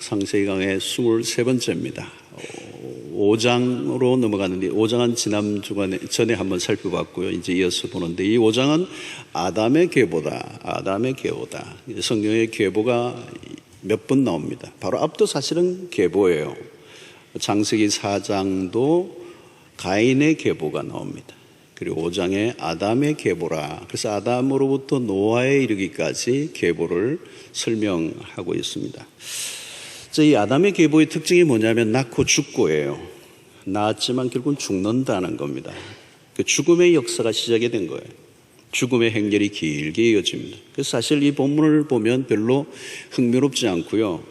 창세기 강의 23번째입니다. 5장으로 넘어가는데 5장은 지난 주간에 전에 한번 살펴봤고요. 이제 이어서 보는데 이 5장은 아담의 계보다. 성경의 계보가 몇 번 나옵니다. 바로 앞도 사실은 계보예요. 창세기 4장도 가인의 계보가 나옵니다. 그리고 5장에 아담의 계보라. 그래서 아담으로부터 노아에 이르기까지 계보를 설명하고 있습니다. 이 아담의 계보의 특징이 뭐냐면 낳고 죽고예요. 낳았지만 결국은 죽는다는 겁니다. 그 죽음의 역사가 시작이 된 거예요. 죽음의 행렬이 길게 이어집니다. 그래서 사실 이 본문을 보면 별로 흥미롭지 않고요.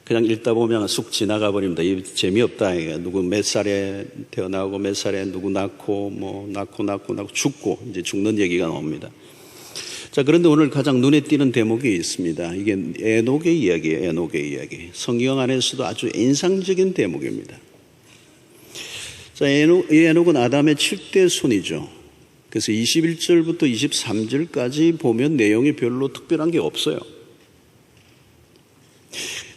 그냥 읽다 보면 쑥 지나가 버립니다. 이 재미없다. 누구 몇 살에 태어나고 몇 살에 누구 낳고 낳고 죽고 이제 죽는 얘기가 나옵니다. 자, 그런데 오늘 가장 눈에 띄는 대목이 있습니다. 이게 에녹의 이야기예요. 에녹의 이야기. 성경 안에서도 아주 인상적인 대목입니다. 자, 에녹은 아담의 7대 손이죠. 그래서 21절부터 23절까지 보면 내용이 별로 특별한 게 없어요.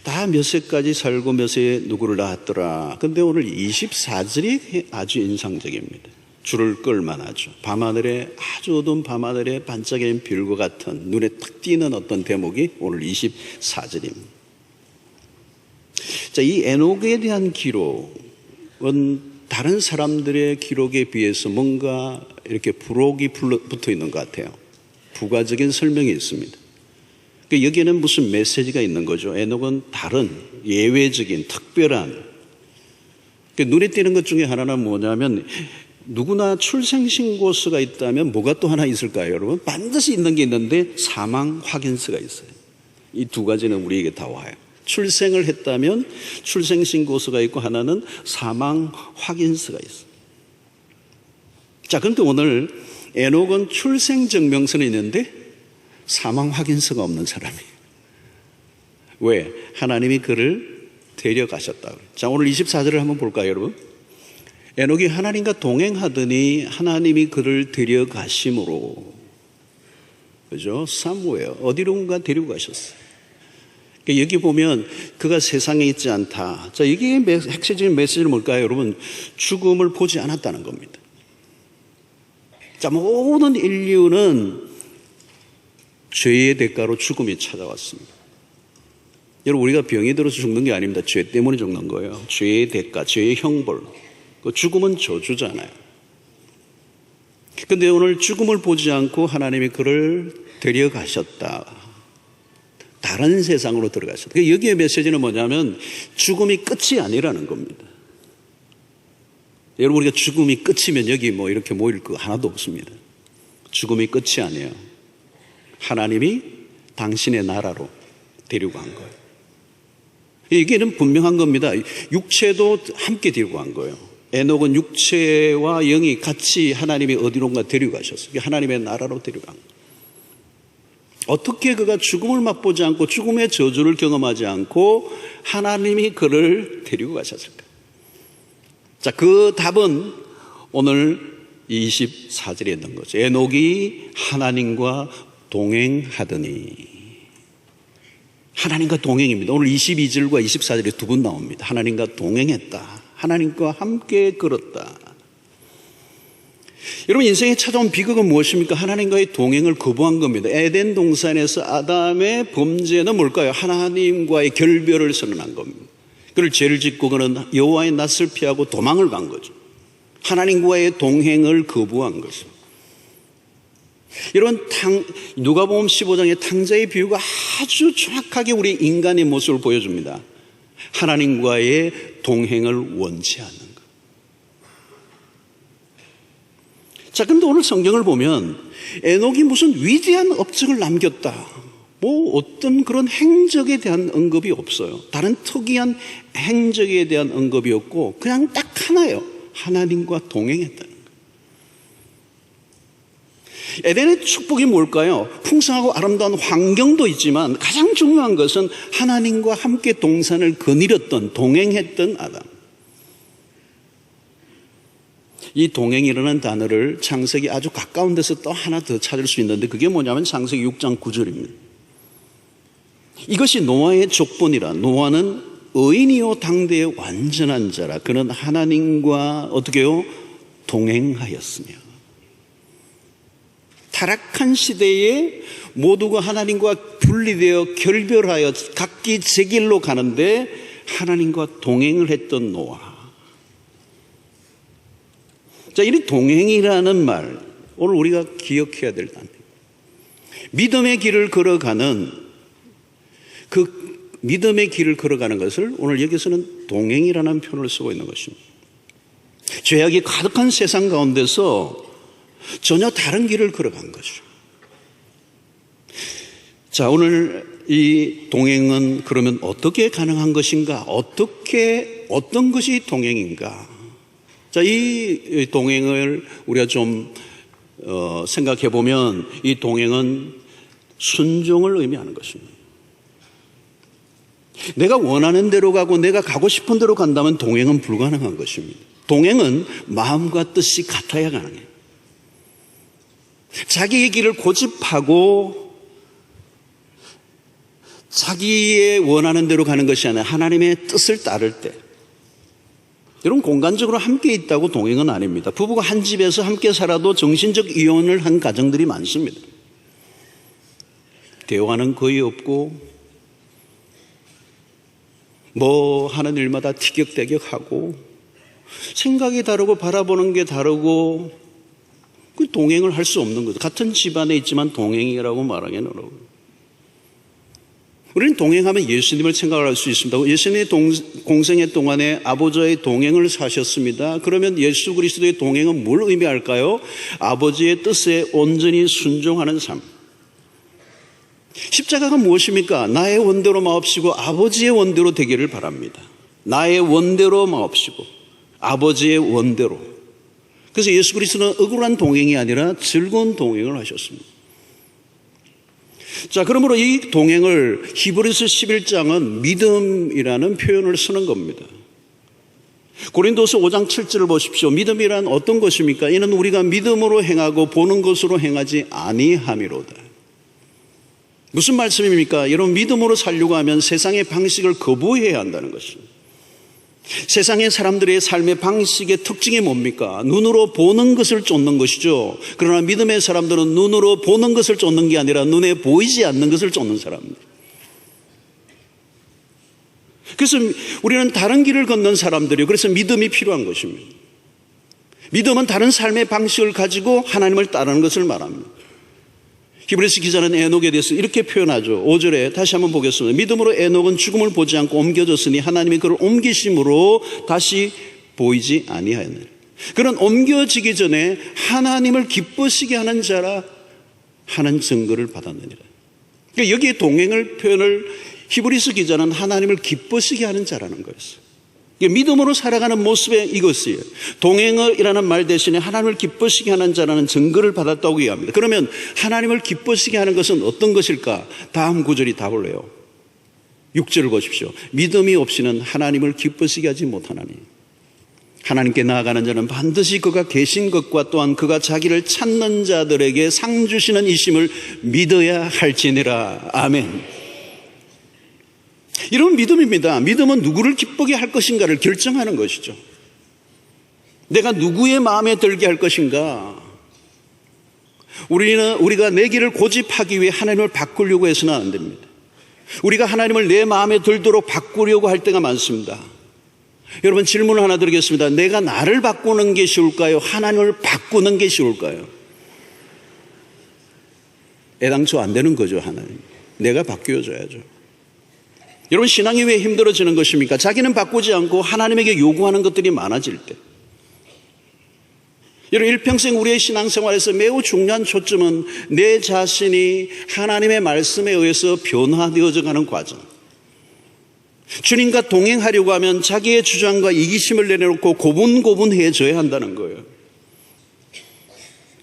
다 몇 세까지 살고 몇 세에 누구를 낳았더라. 근데 오늘 24절이 아주 인상적입니다. 줄을 끌만하죠. 밤하늘에 아주 어두운 밤하늘에 반짝이는 별과 같은 눈에 탁 띄는 어떤 대목이 오늘 24절입니다. 자, 이 에녹에 대한 기록은 다른 사람들의 기록에 비해서 뭔가 이렇게 부록이 붙어 있는 것 같아요. 부가적인 설명이 있습니다. 여기에는 무슨 메시지가 있는 거죠. 에녹은 다른 예외적인 특별한 눈에 띄는 것 중에 하나는 뭐냐면 누구나 출생신고서가 있다면 뭐가 또 하나 있을까요, 여러분? 반드시 있는 게 있는데 사망 확인서가 있어요. 이 두 가지는 우리에게 다 와요. 출생을 했다면 출생신고서가 있고 하나는 사망 확인서가 있어요. 자, 그런데 오늘 에녹은 출생증명서는 있는데 사망 확인서가 없는 사람이에요. 왜? 하나님이 그를 데려가셨다고. 자, 오늘 24절을 한번 볼까요, 여러분? 에녹이 하나님과 동행하더니 하나님이 그를 데려가심으로, 그죠? 사무예요. 어디론가 데리고 가셨어요. 여기 보면 그가 세상에 있지 않다. 자, 이게 핵심적인 메시지는 뭘까요, 여러분? 죽음을 보지 않았다는 겁니다. 자, 모든 인류는 죄의 대가로 죽음이 찾아왔습니다. 여러분, 우리가 병이 들어서 죽는 게 아닙니다. 죄 때문에 죽는 거예요. 죄의 대가, 죄의 형벌. 그 죽음은 저주잖아요. 그런데 오늘 죽음을 보지 않고 하나님이 그를 데려가셨다. 다른 세상으로 들어가셨다. 여기에 메시지는 뭐냐면 죽음이 끝이 아니라는 겁니다. 여러분, 우리가 죽음이 끝이면 여기 이렇게 모일 거 하나도 없습니다. 죽음이 끝이 아니에요. 하나님이 당신의 나라로 데리고 간 거예요. 이게는 분명한 겁니다. 육체도 함께 데리고 간 거예요. 에녹은 육체와 영이 같이 하나님이 어디론가 데리고 가셨어요. 하나님의 나라로 데리고 간 거예요. 어떻게 그가 죽음을 맛보지 않고 죽음의 저주를 경험하지 않고 하나님이 그를 데리고 가셨을까? 자, 그 답은 오늘 24절에 있는 거죠. 에녹이 하나님과 동행하더니. 하나님과 동행입니다. 오늘 22절과 24절에 두 번 나옵니다. 하나님과 동행했다. 하나님과 함께 걸었다. 여러분, 인생에 찾아온 비극은 무엇입니까? 하나님과의 동행을 거부한 겁니다. 에덴 동산에서 아담의 범죄는 뭘까요? 하나님과의 결별을 선언한 겁니다. 그를 죄를 짓고 그는 여호와의 낯을 피하고 도망을 간 거죠. 하나님과의 동행을 거부한 거죠. 여러분, 누가복음 15장의 탕자의 비유가 아주 정확하게 우리 인간의 모습을 보여줍니다. 하나님과의 동행을 원치 않는 것. 자, 그런데 오늘 성경을 보면 에녹이 무슨 위대한 업적을 남겼다, 어떤 그런 행적에 대한 언급이 없어요. 다른 특이한 행적에 대한 언급이 없고 그냥 딱 하나예요. 하나님과 동행했다는 것. 에덴의 축복이 뭘까요? 풍성하고 아름다운 환경도 있지만 가장 중요한 것은 하나님과 함께 동산을 거닐었던, 동행했던 아담. 이 동행이라는 단어를 창세기 아주 가까운 데서 또 하나 더 찾을 수 있는데 그게 뭐냐면 창세기 6장 9절입니다. 이것이 노아의 족본이라. 노아는 의인이요 당대의 완전한 자라. 그는 하나님과 어떻게 해요? 동행하였으며. 타락한 시대에 모두가 하나님과 분리되어 결별하여 각기 제 길로 가는데 하나님과 동행을 했던 노아. 자, 이 동행이라는 말, 오늘 우리가 기억해야 될 단어. 믿음의 길을 걸어가는 그 믿음의 길을 걸어가는 것을 오늘 여기서는 동행이라는 표현을 쓰고 있는 것입니다. 죄악이 가득한 세상 가운데서 전혀 다른 길을 걸어간 것이죠. 자, 오늘 이 동행은 그러면 어떻게 가능한 것인가? 어떤 것이 동행인가? 자, 이 동행을 우리가 좀 생각해 보면 이 동행은 순종을 의미하는 것입니다. 내가 원하는 대로 가고 내가 가고 싶은 대로 간다면 동행은 불가능한 것입니다. 동행은 마음과 뜻이 같아야 가능해요. 자기의 길을 고집하고 자기의 원하는 대로 가는 것이 아니라 하나님의 뜻을 따를 때, 여러분, 공간적으로 함께 있다고 동행은 아닙니다. 부부가 한 집에서 함께 살아도 정신적 이혼을 한 가정들이 많습니다. 대화는 거의 없고 뭐 하는 일마다 티격태격하고 생각이 다르고 바라보는 게 다르고 그 동행을 할 수 없는 거죠. 같은 집안에 있지만 동행이라고 말하기는 어려워요. 우리는 동행하면 예수님을 생각을 할 수 있습니다. 예수님의 공생애 동안에 아버지의 동행을 사셨습니다. 그러면 예수 그리스도의 동행은 뭘 의미할까요? 아버지의 뜻에 온전히 순종하는 삶. 십자가가 무엇입니까? 나의 원대로 마옵시고 아버지의 원대로 되기를 바랍니다. 나의 원대로 마옵시고 아버지의 원대로. 그래서 예수 그리스도는 억울한 동행이 아니라 즐거운 동행을 하셨습니다. 자, 그러므로 이 동행을 히브리서 11장은 믿음이라는 표현을 쓰는 겁니다. 고린도서 5장 7절을 보십시오. 믿음이란 어떤 것입니까? 이는 우리가 믿음으로 행하고 보는 것으로 행하지 아니함이로다. 무슨 말씀입니까? 여러분, 믿음으로 살려고 하면 세상의 방식을 거부해야 한다는 것입니다. 세상의 사람들의 삶의 방식의 특징이 뭡니까? 눈으로 보는 것을 쫓는 것이죠. 그러나 믿음의 사람들은 눈으로 보는 것을 쫓는 게 아니라 눈에 보이지 않는 것을 쫓는 사람입니다. 그래서 우리는 다른 길을 걷는 사람들이에요. 그래서 믿음이 필요한 것입니다. 믿음은 다른 삶의 방식을 가지고 하나님을 따르는 것을 말합니다. 히브리서 기자는 에녹에 대해서 이렇게 표현하죠. 5절에 다시 한번 보겠습니다. 믿음으로 에녹은 죽음을 보지 않고 옮겨졌으니 하나님이 그를 옮기심으로 다시 보이지 아니하였느니라. 그는 옮겨지기 전에 하나님을 기쁘시게 하는 자라 하는 증거를 받았느니라. 그러니까 여기에 동행을 표현을 히브리서 기자는 하나님을 기쁘시게 하는 자라는 거였어요. 믿음으로 살아가는 모습에 이것이에요. 동행이라는 말 대신에 하나님을 기쁘시게 하는 자라는 증거를 받았다고 얘기합니다. 그러면 하나님을 기쁘시게 하는 것은 어떤 것일까? 다음 구절이 답을 해요. 6절을 보십시오. 믿음이 없이는 하나님을 기쁘시게 하지 못하나니 하나님께 나아가는 자는 반드시 그가 계신 것과 또한 그가 자기를 찾는 자들에게 상 주시는 이심을 믿어야 할지니라. 아멘. 이런 믿음입니다. 믿음은 누구를 기쁘게 할 것인가를 결정하는 것이죠. 내가 누구의 마음에 들게 할 것인가. 우리가 내 길을 고집하기 위해 하나님을 바꾸려고 해서는 안 됩니다. 우리가 하나님을 내 마음에 들도록 바꾸려고 할 때가 많습니다. 여러분, 질문을 하나 드리겠습니다. 내가 나를 바꾸는 게 쉬울까요? 하나님을 바꾸는 게 쉬울까요? 애당초 안 되는 거죠. 하나님, 내가 바뀌어줘야죠. 여러분, 신앙이 왜 힘들어지는 것입니까? 자기는 바꾸지 않고 하나님에게 요구하는 것들이 많아질 때. 여러분, 일평생 우리의 신앙생활에서 매우 중요한 초점은 내 자신이 하나님의 말씀에 의해서 변화되어져 가는 과정. 주님과 동행하려고 하면 자기의 주장과 이기심을 내려놓고 고분고분해져야 한다는 거예요.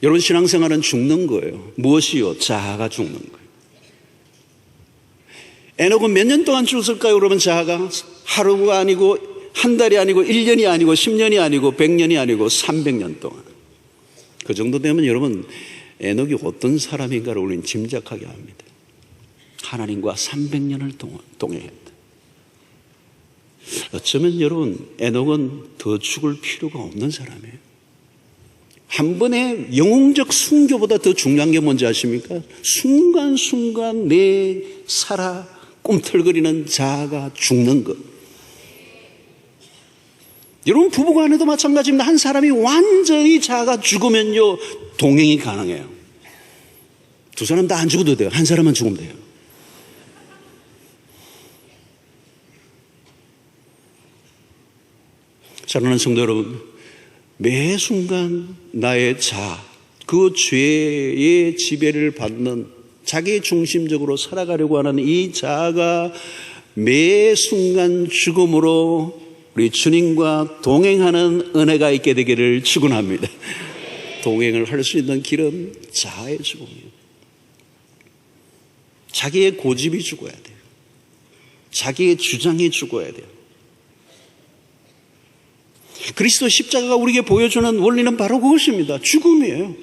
여러분, 신앙생활은 죽는 거예요. 무엇이요? 자아가 죽는 거예요. 에녹은 몇 년 동안 죽었을까요? 그러면 자아가 하루가 아니고 한 달이 아니고 1년이 아니고 10년이 아니고 100년이 아니고 300년 동안. 그 정도 되면 여러분, 에녹이 어떤 사람인가를 우리는 짐작하게 합니다. 하나님과 300년을 동행했다. 어쩌면 여러분, 에녹은 더 죽을 필요가 없는 사람이에요. 한 번의 영웅적 순교보다 더 중요한 게 뭔지 아십니까? 순간순간 내 살아 꿈틀거리는 자아가 죽는 것. 여러분, 부부간에도 마찬가지입니다. 한 사람이 완전히 자아가 죽으면요, 동행이 가능해요. 두 사람 다 안 죽어도 돼요. 한 사람만 죽으면 돼요. 사랑하는 성도 여러분, 매 순간 나의 자아, 그 죄의 지배를 받는 자기 중심적으로 살아가려고 하는 이 자아가 매 순간 죽음으로 우리 주님과 동행하는 은혜가 있게 되기를 축원합니다. 동행을 할 수 있는 길은 자아의 죽음이에요. 자기의 고집이 죽어야 돼요. 자기의 주장이 죽어야 돼요. 그리스도 십자가가 우리에게 보여주는 원리는 바로 그것입니다. 죽음이에요.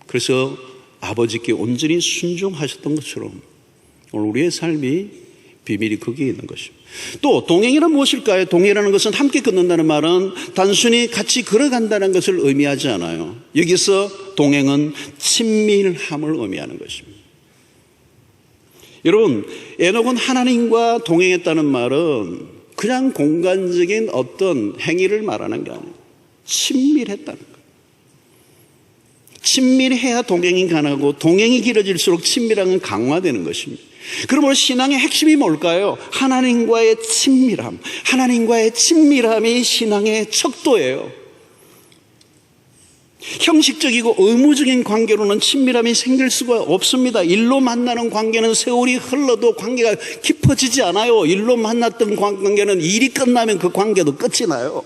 그래서 아버지께 온전히 순종하셨던 것처럼 오늘 우리의 삶이 비밀이 거기에 있는 것입니다. 또 동행이란 무엇일까요? 동행이라는 것은 함께 걷는다는 말은 단순히 같이 걸어간다는 것을 의미하지 않아요. 여기서 동행은 친밀함을 의미하는 것입니다. 여러분, 에녹은 하나님과 동행했다는 말은 그냥 공간적인 어떤 행위를 말하는 게 아니에요. 친밀했다는 거예요. 친밀해야 동행이 가능하고 동행이 길어질수록 친밀함은 강화되는 것입니다. 그러므로 신앙의 핵심이 뭘까요? 하나님과의 친밀함. 하나님과의 친밀함이 신앙의 척도예요. 형식적이고 의무적인 관계로는 친밀함이 생길 수가 없습니다. 일로 만나는 관계는 세월이 흘러도 관계가 깊어지지 않아요. 일로 만났던 관계는 일이 끝나면 그 관계도 끝이 나요.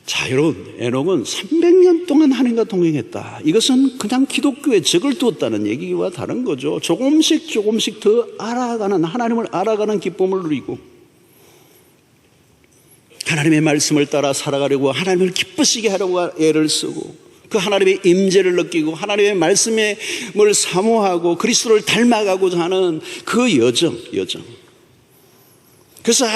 자, 여러분, 에녹은 300년 동안 하나님과 동행했다. 이것은 그냥 기독교에 적을 두었다는 얘기와 다른 거죠. 조금씩 더 알아가는, 하나님을 알아가는 기쁨을 누리고 하나님의 말씀을 따라 살아가려고, 하나님을 기쁘시게 하려고 애를 쓰고, 그 하나님의 임재를 느끼고 하나님의 말씀을 사모하고 그리스도를 닮아가고자 하는 그 여정. 그래서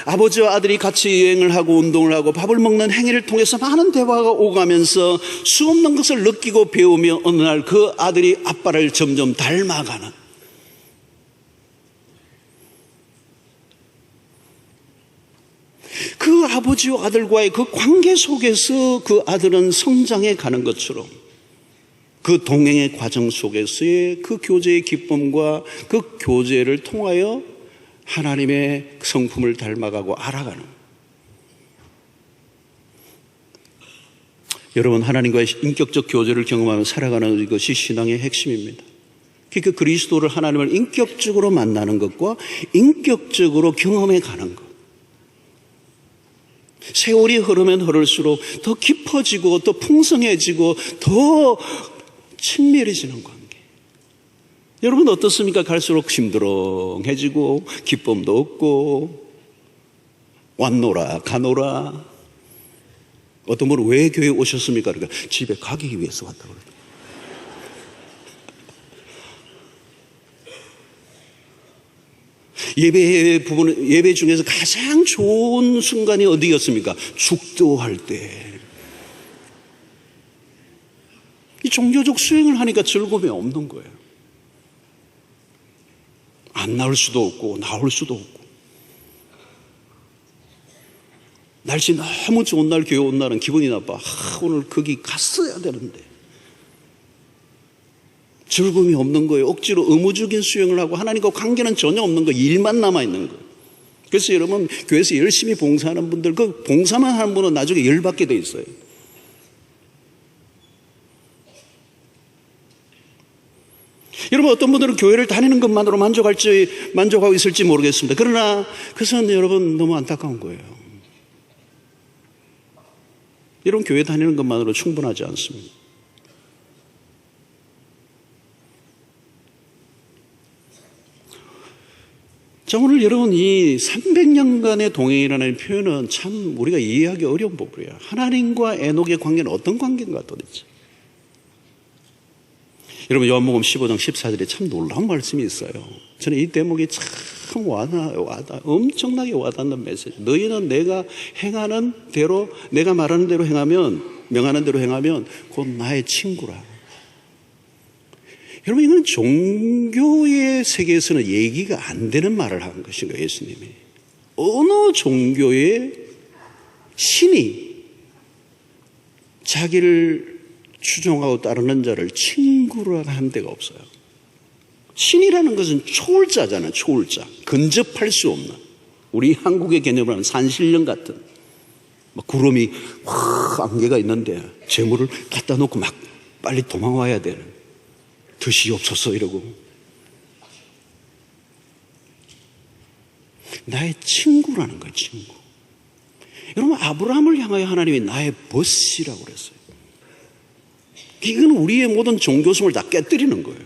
아버지와 아들이 같이 여행을 하고 운동을 하고 밥을 먹는 행위를 통해서 많은 대화가 오가면서 수없는 것을 느끼고 배우며 어느 날 그 아들이 아빠를 점점 닮아가는, 그 아버지와 아들과의 그 관계 속에서 그 아들은 성장해 가는 것처럼 그 동행의 과정 속에서의 그 교제의 기쁨과 그 교제를 통하여 하나님의 성품을 닮아가고 알아가는, 여러분, 하나님과의 인격적 교제를 경험하며 살아가는 것이 신앙의 핵심입니다. 그러니까 그리스도를, 하나님을 인격적으로 만나는 것과 인격적으로 경험해 가는 것. 세월이 흐르면 흐를수록 더 깊어지고 더 풍성해지고 더 친밀해지는 관계. 여러분 어떻습니까? 갈수록 힘들어해지고 기쁨도 없고 왔노라 가노라. 어떤 분은 왜 교회에 오셨습니까? 그러니까 집에 가기 위해서 왔다고 그래요. 예배 중에서 가장 좋은 순간이 어디였습니까? 축도할 때. 이 종교적 수행을 하니까 즐거움이 없는 거예요. 안 나올 수도 없고 나올 수도 없고. 날씨 너무 좋은 날 교회 온 날은 기분이 나빠. 오늘 거기 갔어야 되는데. 즐거움이 없는 거예요. 억지로 의무적인 수행을 하고 하나님과 관계는 전혀 없는 거예요. 일만 남아있는 거예요. 그래서 여러분 교회에서 열심히 봉사하는 분들, 그 봉사만 하는 분은 나중에 열받게 돼 있어요. 여러분 어떤 분들은 교회를 다니는 것만으로 만족하고 있을지 모르겠습니다. 그러나 그것은 여러분 너무 안타까운 거예요. 여러분 교회 다니는 것만으로 충분하지 않습니다. 자, 오늘 여러분 이 300년간의 동행이라는 표현은 참 우리가 이해하기 어려운 부분이에요. 하나님과 에녹의 관계는 어떤 관계인가 도대체? 여러분 요한복음 15장 14절에 참 놀라운 말씀이 있어요. 저는 이 대목이 참 엄청나게 와닿는 메시지. 너희는 내가 행하는 대로, 내가 말하는 대로 명하는 대로 행하면 곧 나의 친구라. 여러분, 이건 종교의 세계에서는 얘기가 안 되는 말을 하는 것인가, 예수님이. 어느 종교의 신이 자기를 추종하고 따르는 자를 친구라 한 데가 없어요. 신이라는 것은 초월자잖아요. 초월자. 근접할 수 없는, 우리 한국의 개념으로 하면 산신령 같은, 막 구름이 확 안개가 있는데 재물을 갖다 놓고 막 빨리 도망와야 되는, 드시옵소서 이러고. 나의 친구라는 거예요. 친구. 여러분, 아브라함을 향하여 하나님이 나의 벗이라고 그랬어요. 이건 우리의 모든 종교심을 다 깨뜨리는 거예요.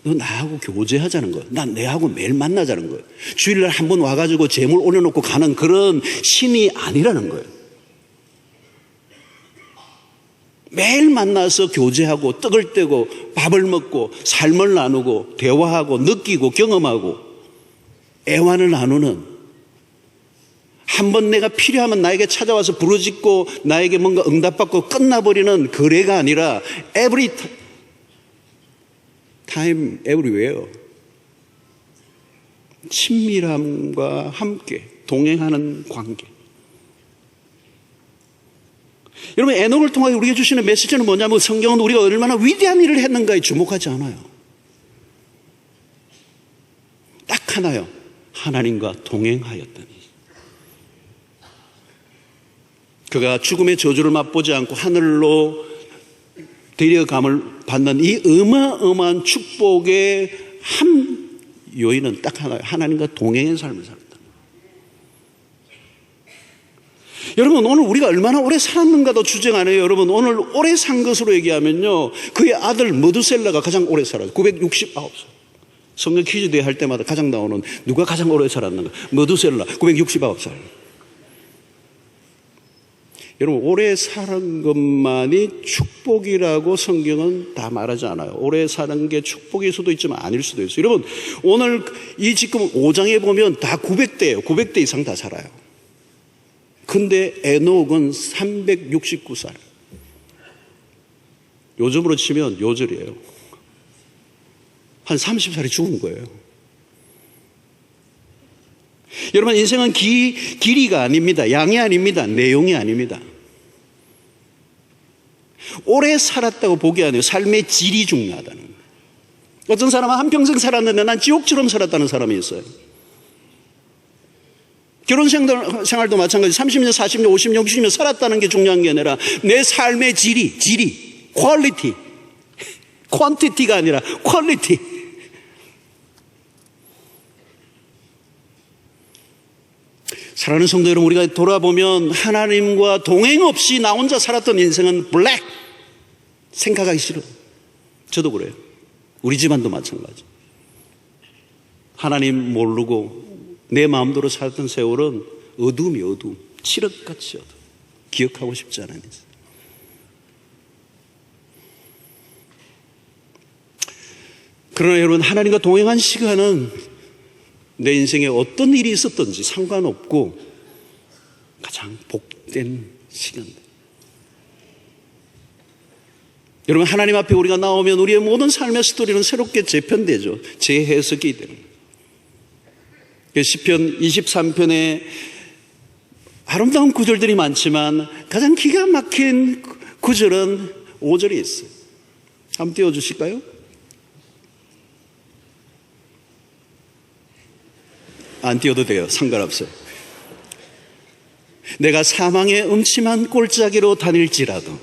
너 나하고 교제하자는 거예요. 난 내하고 매일 만나자는 거예요. 주일날 한번 와가지고 재물 올려놓고 가는 그런 신이 아니라는 거예요. 매일 만나서 교제하고 떡을 떼고 밥을 먹고 삶을 나누고 대화하고 느끼고 경험하고 애환을 나누는, 한번 내가 필요하면 나에게 찾아와서 부르짖고 나에게 뭔가 응답받고 끝나버리는 거래가 아니라 every time, everywhere. 친밀함과 함께 동행하는 관계. 여러분, 에녹을 통하여 우리에게 주시는 메시지는 뭐냐면, 성경은 우리가 얼마나 위대한 일을 했는가에 주목하지 않아요. 딱 하나요. 하나님과 동행하였더니. 그가 죽음의 저주를 맛보지 않고 하늘로 데려감을 받는 이 어마어마한 축복의 한 요인은 딱 하나예요. 하나님과 동행의 삶을 살았다. 여러분, 오늘 우리가 얼마나 오래 살았는가도 주장 안 해요. 여러분, 오늘 오래 산 것으로 얘기하면요, 그의 아들 머두셀라가 가장 오래 살았어요. 969살. 성경 퀴즈 대회 할 때마다 가장 나오는, 누가 가장 오래 살았는가? 머두셀라 969살. 여러분, 오래 사는 것만이 축복이라고 성경은 다 말하지 않아요. 오래 사는 게 축복일 수도 있지만 아닐 수도 있어요. 여러분, 오늘 이 지금 5장에 보면 다 900대예요. 900대 이상 다 살아요. 근데 에녹은 369살. 요즘으로 치면 요절이에요. 한 30살이 죽은 거예요. 여러분, 인생은 길이가 아닙니다. 양이 아닙니다. 내용이 아닙니다. 오래 살았다고 보기 아니에요. 삶의 질이 중요하다는 거예요. 어떤 사람은 한평생 살았는데 난 지옥처럼 살았다는 사람이 있어요. 결혼 생활도 마찬가지. 30년, 40년, 50년, 60년 살았다는 게 중요한 게 아니라 내 삶의 질이, 퀄리티, 퀀티티가 아니라 퀄리티. 사랑하는 성도 여러분, 우리가 돌아보면 하나님과 동행 없이 나 혼자 살았던 인생은 블랙. 생각하기 싫어. 저도 그래요. 우리 집안도 마찬가지. 하나님 모르고 내 마음대로 살았던 세월은 어둠이 어둠, 칠흑같이 어둠. 기억하고 싶지 않은 인생. 그러나 여러분, 하나님과 동행한 시간은 내 인생에 어떤 일이 있었든지 상관없고 가장 복된 시간입니다. 여러분, 하나님 앞에 우리가 나오면 우리의 모든 삶의 스토리는 새롭게 재편되죠. 재해석이 되는 거예요. 시편 23편에 아름다운 구절들이 많지만 가장 기가 막힌 구절은 5절이 있어요. 한번 띄워주실까요? 안 띄워도 돼요. 상관없어요. 내가 사망의 음침한 골짜기로 다닐지라도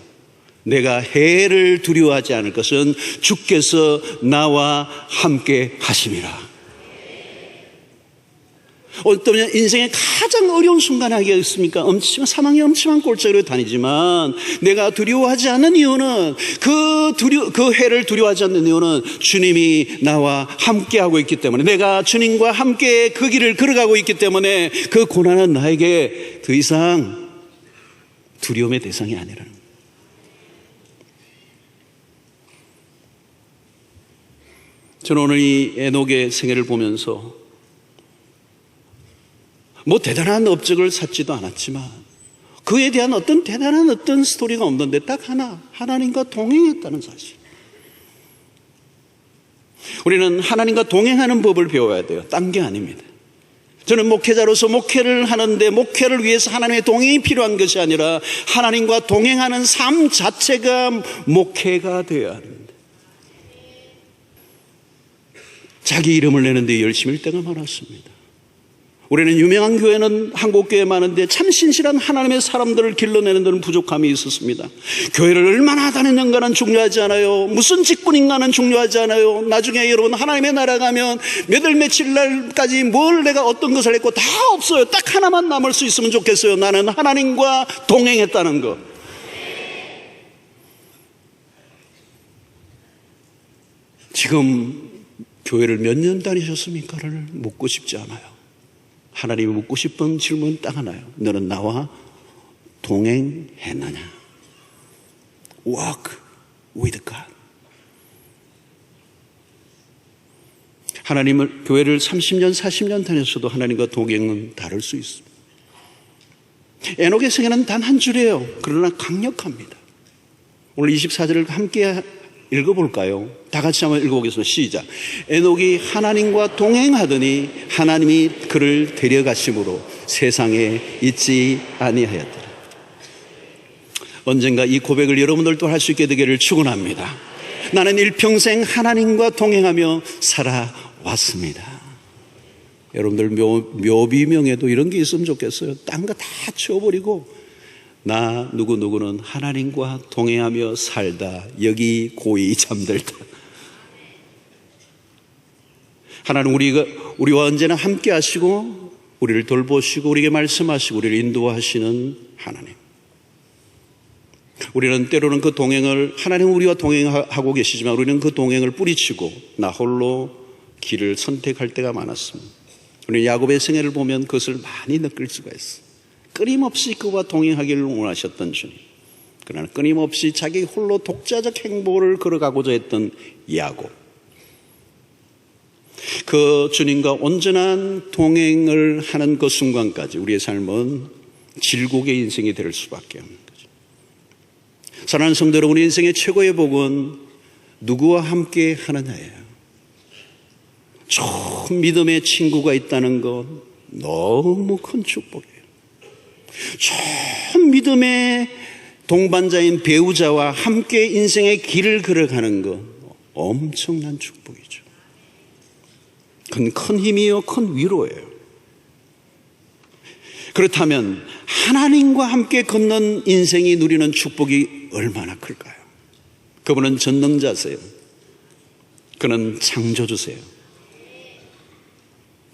내가 해를 두려워하지 않을 것은 주께서 나와 함께 하심이라. 어쩌면 인생의 가장 어려운 순간에 하겠습니까? 사망의 음침한 골짜기로 다니지만 내가 두려워하지 않는 이유는 그 해를 두려워하지 않는 이유는 주님이 나와 함께하고 있기 때문에, 내가 주님과 함께 그 길을 걸어가고 있기 때문에 그 고난은 나에게 더 이상 두려움의 대상이 아니라는 거예요. 저는 오늘 이 에녹의 생애를 보면서 뭐 대단한 업적을 쌓지도 않았지만 그에 대한 어떤 대단한 스토리가 없는데 딱 하나, 하나님과 동행했다는 사실. 우리는 하나님과 동행하는 법을 배워야 돼요. 딴 게 아닙니다. 저는 목회자로서 목회를 하는데 목회를 위해서 하나님의 동행이 필요한 것이 아니라 하나님과 동행하는 삶 자체가 목회가 되어야 합니다. 자기 이름을 내는데 열심일 때가 많았습니다. 우리는 유명한 교회는 한국교회 많은데 참 신실한 하나님의 사람들을 길러내는 데는 부족함이 있었습니다. 교회를 얼마나 다녔는가는 중요하지 않아요. 무슨 직분인가는 중요하지 않아요. 나중에 여러분 하나님의 나라 가면 몇 월 며칠 날까지 뭘 내가 어떤 것을 했고 다 없어요. 딱 하나만 남을 수 있으면 좋겠어요. 나는 하나님과 동행했다는 것. 지금 교회를 몇 년 다니셨습니까를 묻고 싶지 않아요. 하나님이 묻고 싶은 질문 딱 하나요. 너는 나와 동행했느냐? Walk with God. 하나님을 교회를 30년, 40년 다녔어도 하나님과 동행은 다를 수 있습니다. 에녹의 생애는 단 한 줄이에요. 그러나 강력합니다. 오늘 24절을 함께 읽어볼까요? 다 같이 한번 읽어보겠습니다. 시작. 에녹이 하나님과 동행하더니 하나님이 그를 데려가심으로 세상에 있지 아니하였더라. 언젠가 이 고백을 여러분들도 할 수 있게 되기를 축원합니다. 나는 일평생 하나님과 동행하며 살아왔습니다. 여러분들 묘비명에도 이런 게 있으면 좋겠어요. 딴 거 다 치워버리고 나 누구누구는 하나님과 동행하며 살다 여기 고이 잠들다. 하나님 우리와 언제나 함께 하시고 우리를 돌보시고 우리에게 말씀하시고 우리를 인도하시는 하나님. 우리는 때로는 그 동행을 하나님 우리와 동행하고 계시지만 우리는 그 동행을 뿌리치고 나 홀로 길을 선택할 때가 많았습니다. 우리는 야곱의 생애를 보면 그것을 많이 느낄 수가 있어요. 끊임없이 그와 동행하기를 원하셨던 주님. 그러나 끊임없이 자기 홀로 독자적 행보를 걸어가고자 했던 야곱. 그 주님과 온전한 동행을 하는 그 순간까지 우리의 삶은 질곡의 인생이 될 수밖에 없는 거죠. 사랑하는 성도 여러분, 우리 인생의 최고의 복은 누구와 함께 하느냐예요. 좋은 믿음의 친구가 있다는 건 너무 큰 축복이에요. 좋은 믿음의 동반자인 배우자와 함께 인생의 길을 걸어가는 것 엄청난 축복이죠. 그건 큰 힘이요, 큰 위로예요. 그렇다면 하나님과 함께 걷는 인생이 누리는 축복이 얼마나 클까요? 그분은 전능자세요. 그는 창조주세요.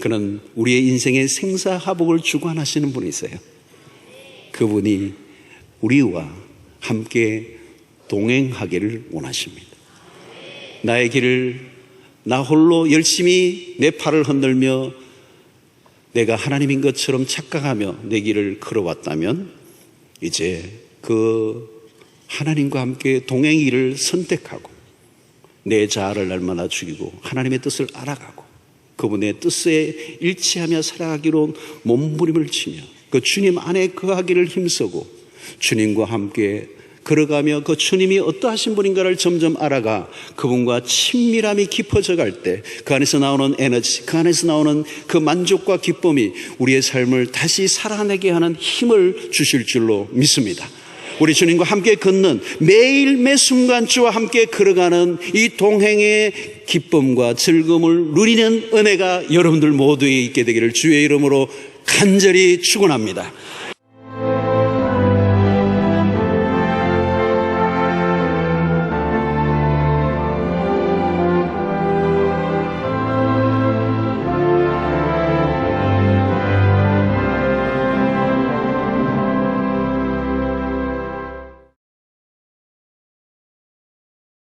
그는 우리의 인생의 생사화복을 주관하시는 분이세요. 그분이 우리와 함께 동행하기를 원하십니다. 나의 길을 나 홀로 열심히 내 팔을 흔들며 내가 하나님인 것처럼 착각하며 내 길을 걸어왔다면 이제 그 하나님과 함께 동행이를 선택하고 내 자아를 날마다 죽이고 하나님의 뜻을 알아가고 그분의 뜻에 일치하며 살아가기로 몸부림을 치며 그 주님 안에 거하기를 힘쓰고 주님과 함께 걸어가며 그 주님이 어떠하신 분인가를 점점 알아가 그분과 친밀함이 깊어져 갈 때 그 안에서 나오는 에너지, 그 안에서 나오는 그 만족과 기쁨이 우리의 삶을 다시 살아내게 하는 힘을 주실 줄로 믿습니다. 우리 주님과 함께 걷는 매일 매 순간 주와 함께 걸어가는 이 동행의 기쁨과 즐거움을 누리는 은혜가 여러분들 모두에 있게 되기를 주의 이름으로 간절히 축원합니다.